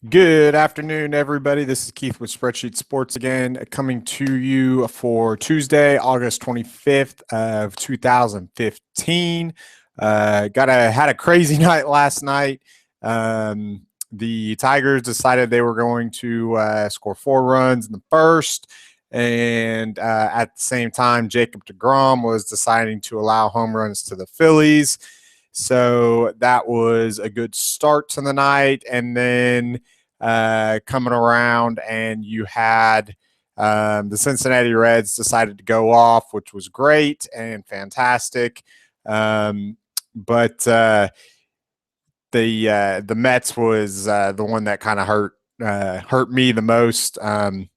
Good afternoon, everybody. This is Keith with Spreadsheet Sports again, coming to you for Tuesday, August 25th of 2015. Had a crazy night last night. The Tigers decided they were going to score 4 runs in the first, and at the same time, Jacob deGrom was deciding to allow home runs to the Phillies. So that was a good start to the night. And then coming around, and you had the Cincinnati Reds decided to go off, which was great and fantastic. But the Mets was the one that kind of hurt me the most. I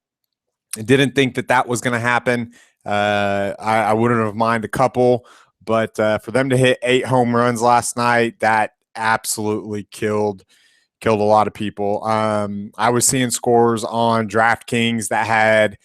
didn't think that was going to happen. I wouldn't have minded a couple. But for them to hit 8 home runs last night, that absolutely killed a lot of people. I was seeing scores on DraftKings that had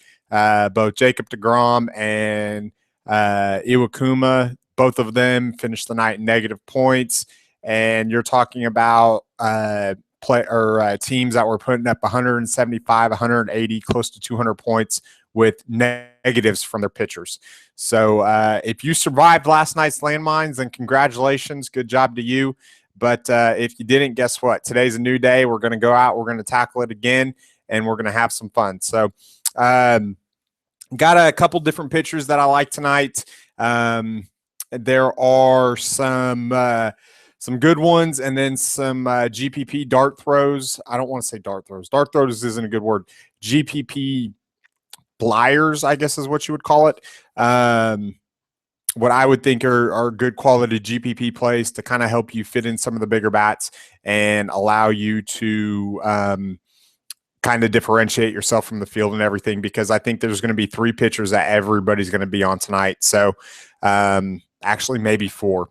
both Jacob deGrom and Iwakuma. Both of them finished the night in negative points. And you're talking about teams that were putting up 175, 180, close to 200 points with negatives from their pitchers. So if you survived last night's landmines, then congratulations. Good job to you. But if you didn't, guess what? Today's a new day. We're going to go out. We're going to tackle it again, and we're going to have some fun. So got a couple different pitchers that I like tonight. There are some good ones, and then some GPP dart throws. I don't want to say dart throws. Dart throws isn't a good word. GPP flyers, I guess is what you would call it. What I would think are good quality GPP plays to kind of help you fit in some of the bigger bats and allow you to kind of differentiate yourself from the field and everything, because I think there's going to be 3 pitchers that everybody's going to be on tonight. So actually maybe 4.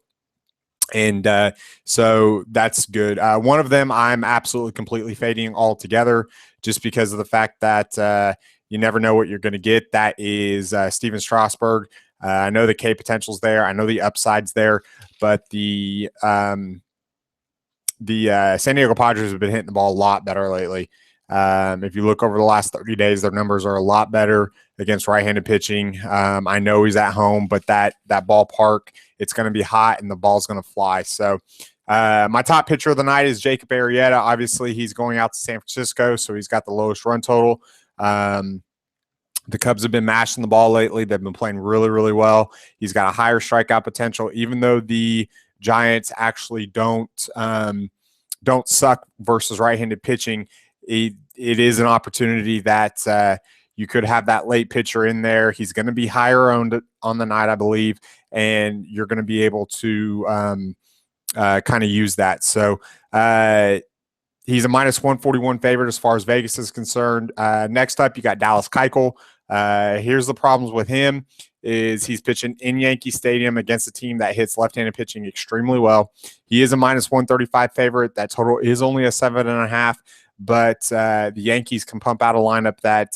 And so that's good. One of them I'm absolutely completely fading altogether just because of the fact that you never know what you're going to get. That is Steven Strasburg. I know the K potential's there. I know the upside's there, but the San Diego Padres have been hitting the ball a lot better lately. If you look over the last 30 days, their numbers are a lot better against right-handed pitching. I know he's at home, but that ballpark, it's going to be hot and the ball's going to fly. So my top pitcher of the night is Jacob Arrieta. Obviously, he's going out to San Francisco, so he's got the lowest run total. The Cubs have been mashing the ball lately. They've been playing really, really well. He's got a higher strikeout potential, even though the Giants actually don't suck versus right-handed pitching. It is an opportunity that you could have that late pitcher in there. He's going to be higher owned on the night, I believe, and you're going to be able to kind of use that. So he's a minus 141 favorite as far as Vegas is concerned. Next up, you got Dallas Keuchel. Here's the problems with him is he's pitching in Yankee Stadium against a team that hits left-handed pitching extremely well. He is a minus 135 favorite. That total is only a 7.5, but the Yankees can pump out a lineup that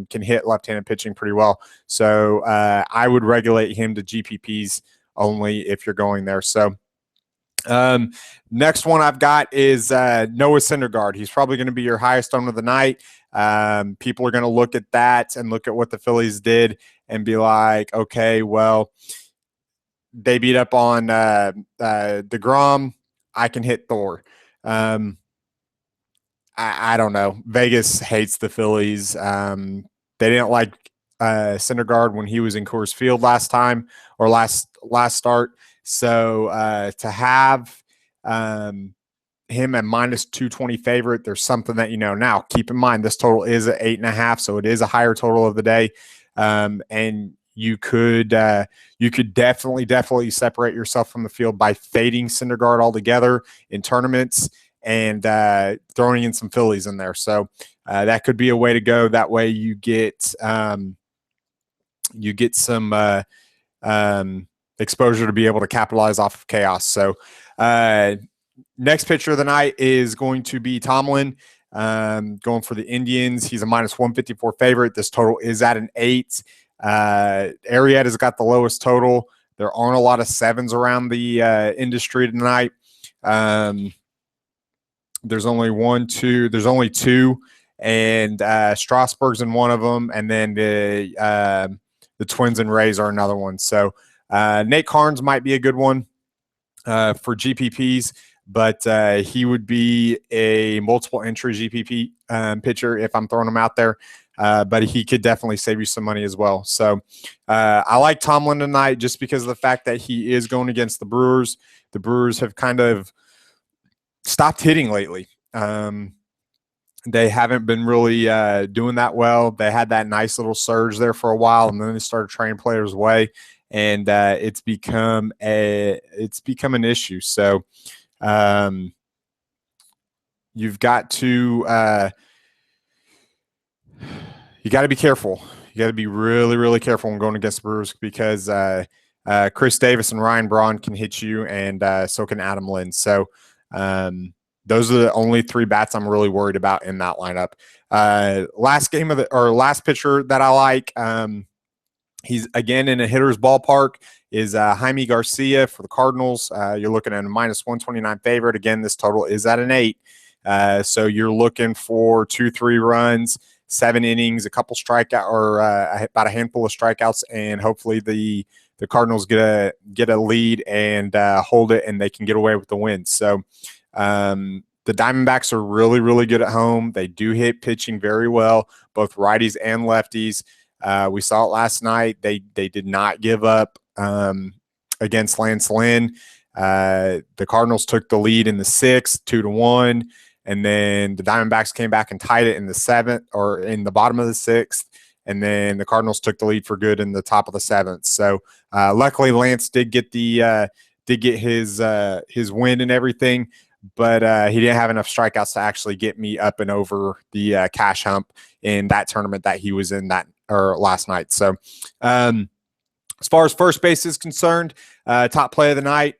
can hit left-handed pitching pretty well. So I would regulate him to GPPs only if you're going there. So next one I've got is Noah Syndergaard. He's probably going to be your highest owned of the night. People are going to look at that and look at what the Phillies did and be like, okay, well, they beat up on deGrom. I can hit Thor. I don't know. Vegas hates the Phillies. They didn't like Syndergaard when he was in Coors Field last time or last start. So to have him at minus 220 favorite, there's something that you know. Now, keep in mind, this total is at 8.5, so it is a higher total of the day. And you could definitely separate yourself from the field by fading Syndergaard altogether in tournaments and throwing in some Phillies in there. So that could be a way to go. That way you get some exposure to be able to capitalize off of chaos. So next pitcher of the night is going to be Tomlin, going for the Indians. He's a minus 154 favorite. This total is at an 8. Arrieta's got the lowest total. There aren't a lot of 7s around the industry tonight. There's only two, and Strasburg's in one of them, and then the Twins and Rays are another one. So Nate Karns might be a good one for GPPs, but he would be a multiple entry GPP pitcher if I'm throwing him out there. But he could definitely save you some money as well. So I like Tomlin tonight just because of the fact that he is going against the Brewers. The Brewers have kind of stopped hitting lately. They haven't been really doing that well. They had that nice little surge there for a while, and then they started trading players away, and it's become an issue. So you've got to be careful. You got to be really, really careful when going against the Brewers because Chris Davis and Ryan Braun can hit you, and so can Adam Lind. So those are the only three bats I'm really worried about in that lineup. Last pitcher that I like, he's again in a hitter's ballpark, is Jaime Garcia for the Cardinals. You're looking at a -129 favorite. Again, this total is at an 8. So you're looking for 2-3 runs, 7 innings, a couple strikeout or about a handful of strikeouts, and hopefully the Cardinals get a lead and hold it, and they can get away with the win. So the Diamondbacks are really, really good at home. They do hit pitching very well, both righties and lefties. We saw it last night. They did not give up against Lance Lynn. The Cardinals took the lead in the 6th, 2-1. And then the Diamondbacks came back and tied it in the 7th or in the bottom of the 6th. And then the Cardinals took the lead for good in the top of the 7th. So luckily Lance did get his win and everything, but he didn't have enough strikeouts to actually get me up and over the cash hump in that tournament that he was in last night. So as far as first base is concerned, top play of the night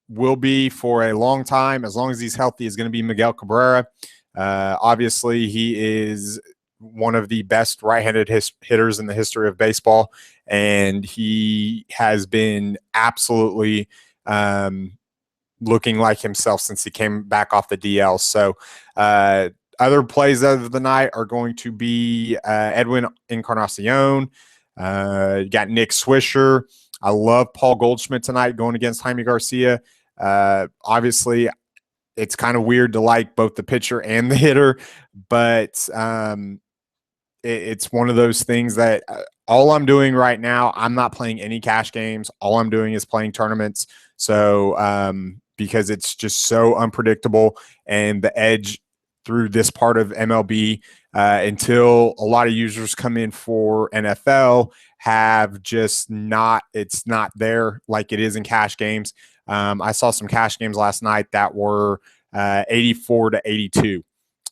will be for a long time, as long as he's healthy, is going to be Miguel Cabrera. Obviously, he is one of the best right-handed hitters in the history of baseball, and he has been absolutely looking like himself since he came back off the DL. So other plays of the night are going to be Edwin Encarnacion. You got Nick Swisher. I love Paul Goldschmidt tonight going against Jaime Garcia. Obviously, it's kind of weird to like both the pitcher and the hitter, but it's one of those things that all I'm doing right now, I'm not playing any cash games. All I'm doing is playing tournaments. So because it's just so unpredictable, and the edge through this part of MLB until a lot of users come in for NFL have just it's not there like it is in cash games. I saw some cash games last night that were 84-82.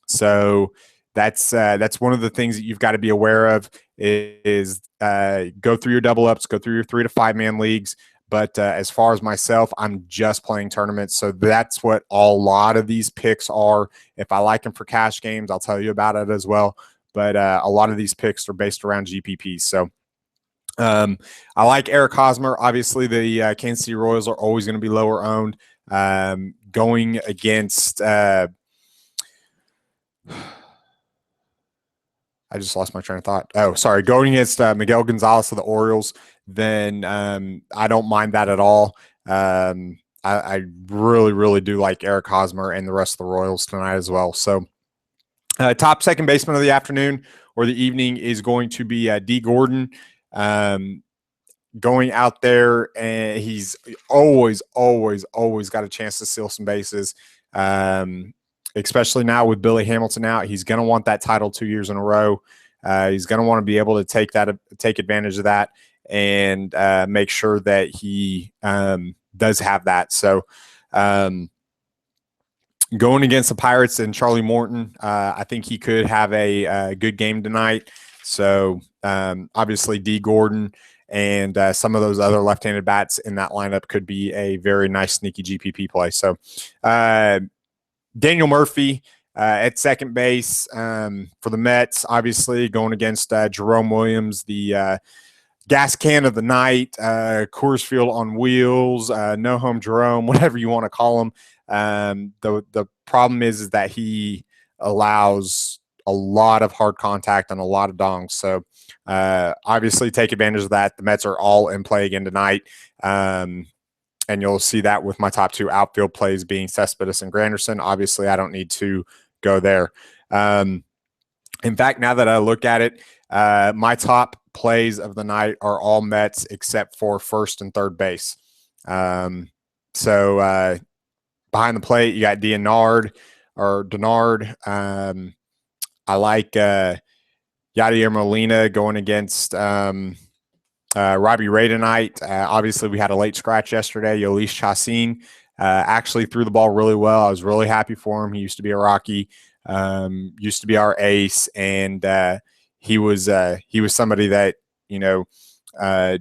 So that's one of the things that you've got to be aware of is go through your double ups, go through your 3 to 5 man leagues. But as far as myself, I'm just playing tournaments. So that's what a lot of these picks are. If I like them for cash games, I'll tell you about it as well. But a lot of these picks are based around GPPs. So I like Eric Hosmer. Obviously, the Kansas City Royals are always going to be lower owned. Going against I just lost my train of thought. Oh, sorry. Going against Miguel Gonzalez of the Orioles, then I don't mind that at all. I really, really do like Eric Hosmer and the rest of the Royals tonight as well. So top second baseman of the afternoon or the evening is going to be D. Gordon. Going out there, and he's always got a chance to steal some bases. Especially now with Billy Hamilton out, he's going to want that title 2 years in a row. He's going to want to be able to take advantage of that and make sure that he does have that. So going against the Pirates and Charlie Morton, I think he could have a good game tonight. So obviously D. Gordon and some of those other left-handed bats in that lineup could be a very nice sneaky GPP play. So Daniel Murphy at second base for the Mets, obviously going against Jerome Williams, the gas can of the night, Coors Field on wheels, no home Jerome, whatever you want to call him. The problem is that he allows a lot of hard contact and a lot of dongs. So obviously take advantage of that. The Mets are all in play again tonight. And you'll see that with my top two outfield plays being Cespedes and Granderson. Obviously, I don't need to go there. In fact, now that I look at it, my top plays of the night are all Mets except for first and third base. So behind the plate, you got Denard. I like Yadier Molina going against Robbie Ray tonight. Obviously, we had a late scratch yesterday. Yolis Chacin actually threw the ball really well. I was really happy for him. He used to be a Rocky, used to be our ace, and he was somebody that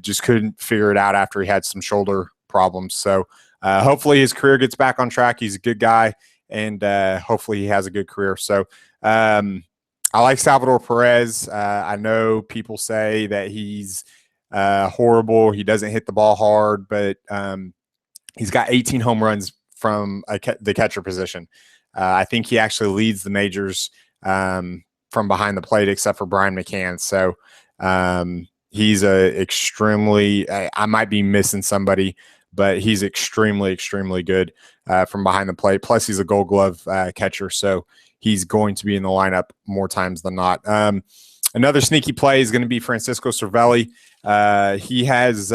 just couldn't figure it out after he had some shoulder problems. So hopefully his career gets back on track. He's a good guy, and hopefully he has a good career. So I like Salvador Perez. I know people say that he's horrible. He doesn't hit the ball hard, but he's got 18 home runs from the catcher position. I think he actually leads the majors from behind the plate, except for Brian McCann. So he's I might be missing somebody, but he's extremely, extremely good from behind the plate. Plus, he's a Gold Glove catcher, so he's going to be in the lineup more times than not. Another sneaky play is going to be Francisco Cervelli. He has,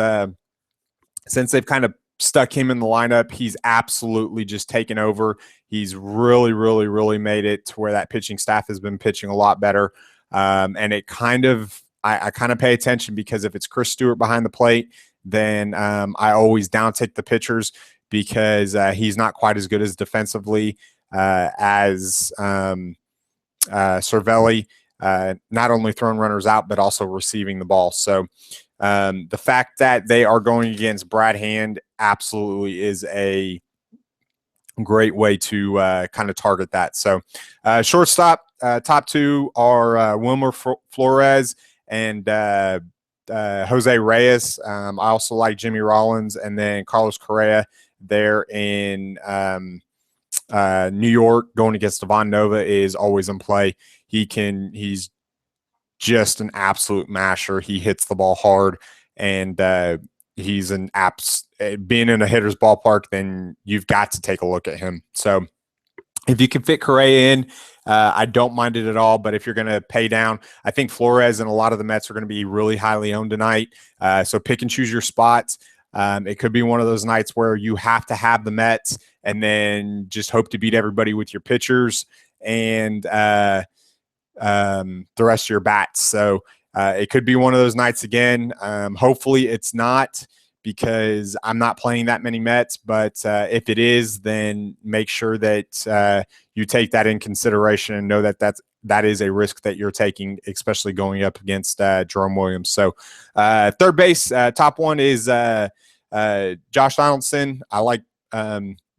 since they've kind of stuck him in the lineup, he's absolutely just taken over. He's really, really, really made it to where that pitching staff has been pitching a lot better. And it kind of, I kind of pay attention because if it's Chris Stewart behind the plate, then I always downtick the pitchers because he's not quite as good as defensively as Cervelli. Not only throwing runners out, but also receiving the ball. So the fact that they are going against Brad Hand absolutely is a great way to kind of target that. So shortstop, top two are Wilmer Flores and Jose Reyes. I also like Jimmy Rollins, and then Carlos Correa there in New York going against Devon Nova is always in play. He's just an absolute masher. He hits the ball hard, and he's being in a hitter's ballpark, then you've got to take a look at him. So if you can fit Correa in, I don't mind it at all. But if you're going to pay down, I think Flores and a lot of the Mets are going to be really highly owned tonight. So pick and choose your spots. It could be one of those nights where you have to have the Mets and then just hope to beat everybody with your pitchers and the rest of your bats. So it could be one of those nights again. Hopefully it's not, because I'm not playing that many Mets. But if it is, then make sure that you take that in consideration and know that that is a risk that you're taking, especially going up against Jerome Williams. So third base, top one is Josh Donaldson. I like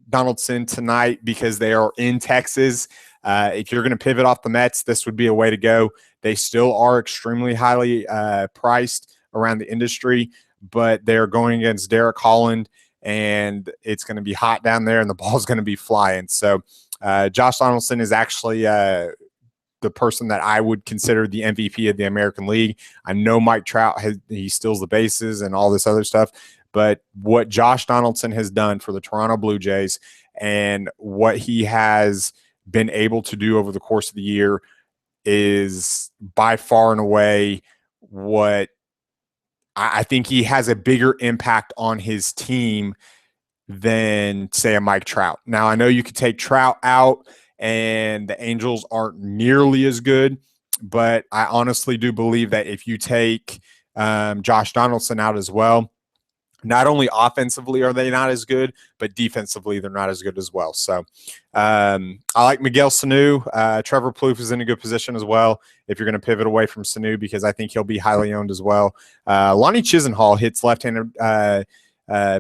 Donaldson tonight because they are in Texas. If you're going to pivot off the Mets, this would be a way to go. They still are extremely highly priced around the industry, but they're going against Derek Holland, and it's going to be hot down there, and the ball's going to be flying. So Josh Donaldson is actually the person that I would consider the MVP of the American League. I know Mike Trout, he steals the bases and all this other stuff, but what Josh Donaldson has done for the Toronto Blue Jays and what he has been able to do over the course of the year is by far and away what I think he has a bigger impact on his team than, say, a Mike Trout. Now, I know you could take Trout out and the Angels aren't nearly as good, but I honestly do believe that if you take Josh Donaldson out as well, not only offensively are they not as good, but defensively they're not as good as well. So I like Miguel Sanu. Trevor Plouffe is in a good position as well if you're going to pivot away from Sanu, because I think he'll be highly owned as well. Lonnie Chisenhall hits left-handed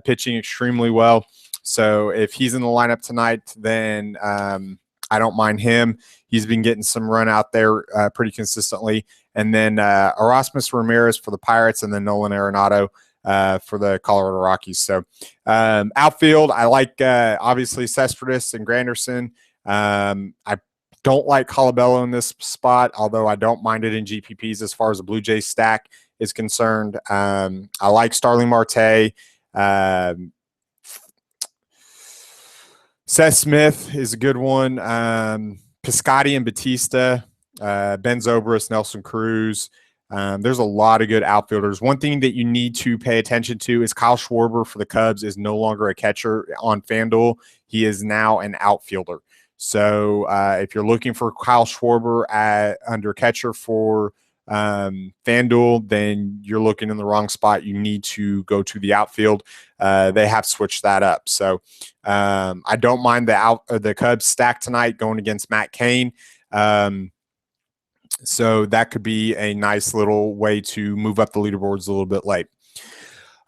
pitching extremely well. So if he's in the lineup tonight, then I don't mind him. He's been getting some run out there pretty consistently. And then Erasmus Ramirez for the Pirates, and then Nolan Arenado for the Colorado Rockies. So outfield, I like obviously Cespedes and Granderson. I don't like Colabello in this spot, although I don't mind it in GPPs as far as the Blue Jays stack is concerned. I like Starling Marte. Seth Smith is a good one. Piscotty and Batista, Ben Zobrist, Nelson Cruz. There's a lot of good outfielders. One thing that you need to pay attention to is Kyle Schwarber for the Cubs is no longer a catcher on FanDuel. He is now an outfielder. So if you're looking for Kyle Schwarber under catcher for FanDuel, then you're looking in the wrong spot. You need to go to the outfield. They have switched that up. So I don't mind the Cubs stack tonight going against Matt Cain. So that could be a nice little way to move up the leaderboards a little bit late.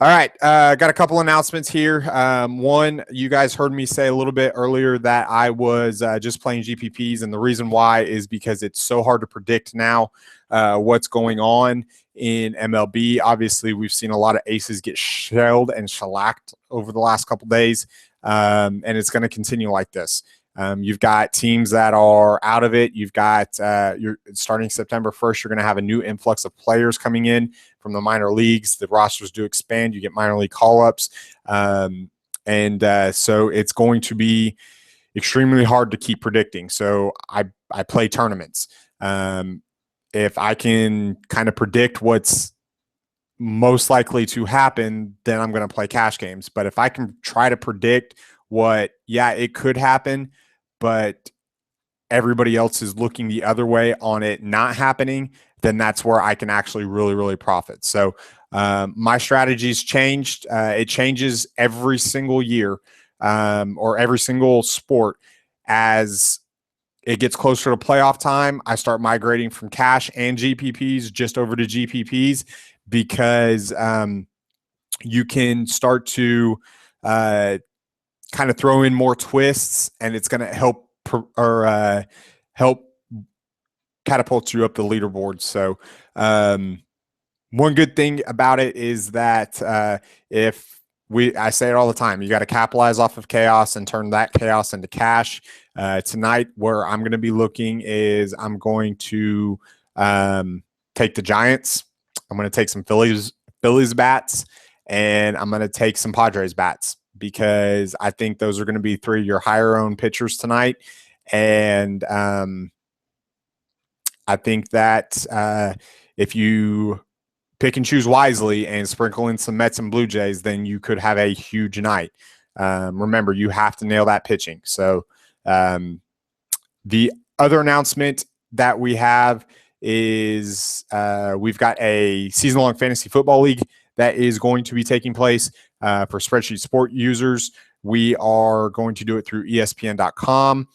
All right, got a couple announcements here. One, you guys heard me say a little bit earlier that I was just playing GPPs, and the reason why is because it's so hard to predict now what's going on in MLB. Obviously, we've seen a lot of aces get shelled and shellacked over the last couple days, and it's going to continue like this. You've got teams that are out of it. You've got you're starting September 1st. You're going to have a new influx of players coming in from the minor leagues. The rosters do expand. You get minor league call-ups. So it's going to be extremely hard to keep predicting. So I play tournaments. If I can kind of predict what's most likely to happen, then I'm going to play cash games. But if I can try to predict it could happen, but everybody else is looking the other way on it not happening, then that's where I can actually really, really profit. So my strategy's changed. It changes every single year or every single sport. As it gets closer to playoff time, I start migrating from cash and GPPs just over to GPPs because you can start to kind of throw in more twists, and it's going to help catapult you up the leaderboard. So one good thing about it is that I say it all the time, you got to capitalize off of chaos and turn that chaos into cash. Tonight, where I'm going to be looking is I'm going to take the Giants. I'm going to take some Phillies bats, and I'm going to take some Padres bats, because I think those are going to be three of your higher owned pitchers tonight. And I think that if you pick and choose wisely and sprinkle in some Mets and Blue Jays, then you could have a huge night. Remember, you have to nail that pitching. So the other announcement that we have is we've got a season-long fantasy football league that is going to be taking place for Spreadsheet Sport users. We are going to do it through ESPN.com.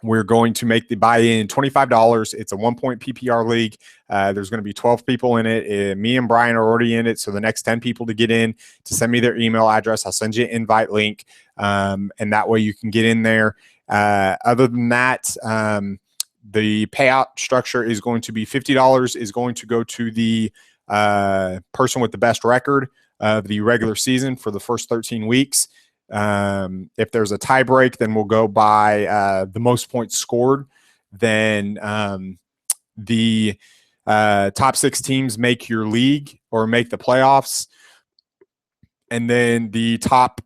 We're going to make the buy-in $25. It's a 1-point PPR league. There's going to be 12 people in it. Me and Brian are already in it. So the next 10 people to get in, to send me their email address, I'll send you an invite link. And that way you can get in there. Other than that, the payout structure is going to be $50 is going to go to the person with the best record of the regular season for the first 13 weeks. If there's a tie break, then we'll go by the most points scored. Then the top 6 teams make your league or make the playoffs. And then the top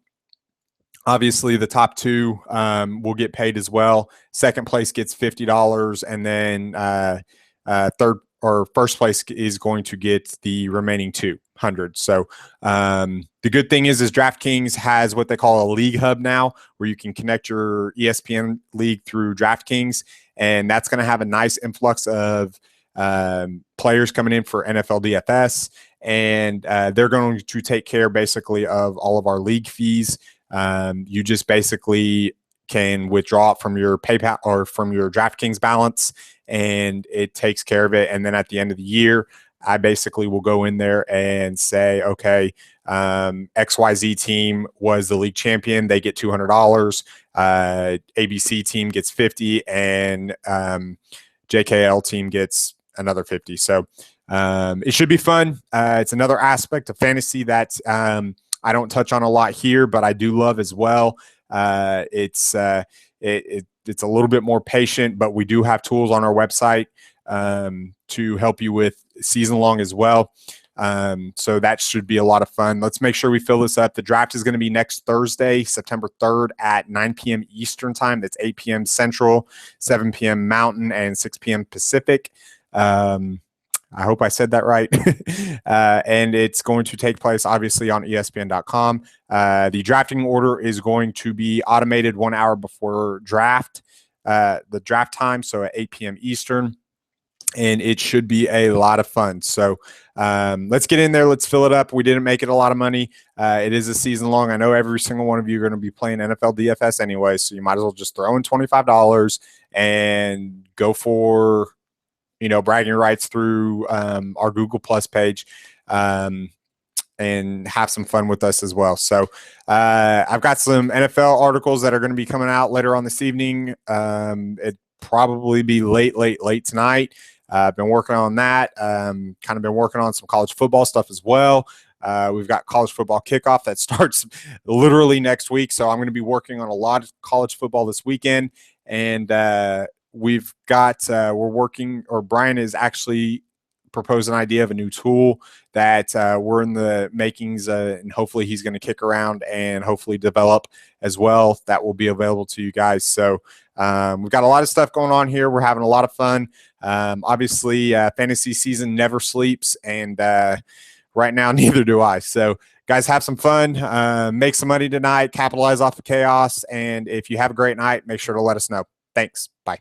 2 will get paid as well. Second place gets $50, and then third or first place is going to get the remaining 200. So the good thing is DraftKings has what they call a league hub now, where you can connect your ESPN league through DraftKings, and that's going to have a nice influx of players coming in for NFL DFS, and they're going to take care basically of all of our league fees. You just basically can withdraw it from your PayPal or from your DraftKings balance, and it takes care of it. And then at the end of the year, I basically will go in there and say, okay, XYZ team was the league champion. They get $200. ABC team gets 50, and JKL team gets another 50. So It should be fun. It's another aspect of fantasy that I don't touch on a lot here, but I do love as well. It's a little bit more patient, but we do have tools on our website to help you with season long as well. So that should be a lot of fun. Let's make sure we fill this up. The draft is going to be next Thursday, September 3rd at 9 p.m. Eastern time. That's 8 p.m. Central, 7 p.m. Mountain, and 6 p.m. Pacific. I hope I said that right. And it's going to take place, obviously, on ESPN.com. The drafting order is going to be automated 1 hour before the draft time, so at 8 p.m. Eastern. And it should be a lot of fun. So let's get in there. Let's fill it up. We didn't make it a lot of money. It is a season long. I know every single one of you are going to be playing NFL DFS anyway, so you might as well just throw in $25 and go for bragging rights through our Google Plus page and have some fun with us as well. So I've got some NFL articles that are going to be coming out later on this evening. It probably be late tonight. I've been working on that. Kind of been working on some college football stuff as well. We've got college football kickoff that starts literally next week. So I'm going to be working on a lot of college football this weekend. And we've got, Brian is actually proposed an idea of a new tool that we're in the makings, and hopefully he's going to kick around and hopefully develop as well. That will be available to you guys. So we've got a lot of stuff going on here. We're having a lot of fun. Obviously, fantasy season never sleeps, and right now, neither do I. So guys, have some fun, make some money tonight, capitalize off the chaos. And if you have a great night, make sure to let us know. Thanks. Bye.